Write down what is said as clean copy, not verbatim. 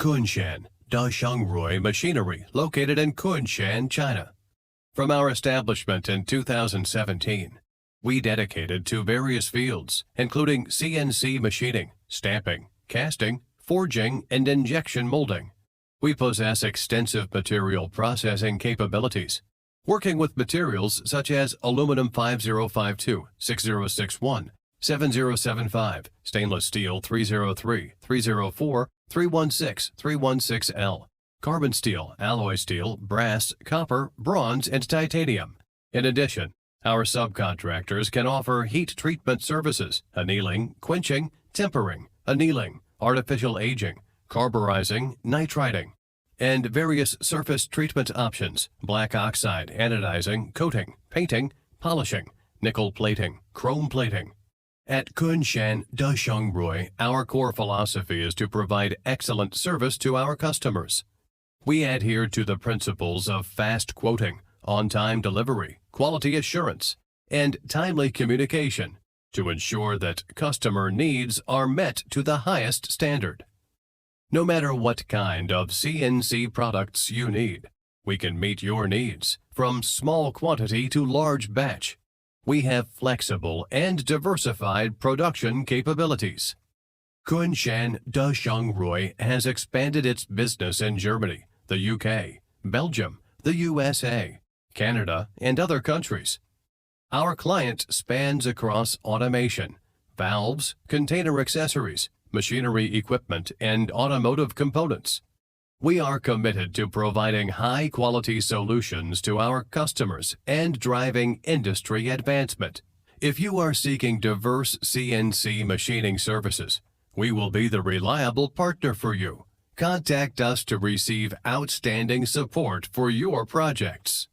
Kunshan Dashungrui Machinery, located in Kunshan, China. From our establishment in 2017, we dedicated to various fields, including CNC machining, stamping, casting, forging, and injection molding. We possess extensive material processing capabilities, working with materials such as aluminum 5052, 6061, 7075, stainless steel 303, 304, 316, 316L, carbon steel, alloy steel, brass, copper, bronze, and titanium. In addition, our subcontractors can offer heat treatment services, annealing, quenching, tempering, annealing, artificial aging, carburizing, nitriding, and various surface treatment options: black oxide, anodizing, coating, painting, polishing, nickel plating, chrome plating. At Kunshan Dashungrui, our core philosophy is to provide excellent service to our customers. We adhere to the principles of fast quoting, on-time delivery, quality assurance, and timely communication to ensure that customer needs are met to the highest standard. No matter what kind of CNC products you need, we can meet your needs, from small quantity to large batch. We have flexible and diversified production capabilities. Kunshan Dashungrui has expanded its business in Germany, the UK, Belgium, the USA, Canada, and other countries. Our client spans across automation, valves, container accessories, machinery equipment, and automotive components. We are committed to providing high-quality solutions to our customers and driving industry advancement. If you are seeking diverse CNC machining services, we will be the reliable partner for you. Contact us to receive outstanding support for your projects.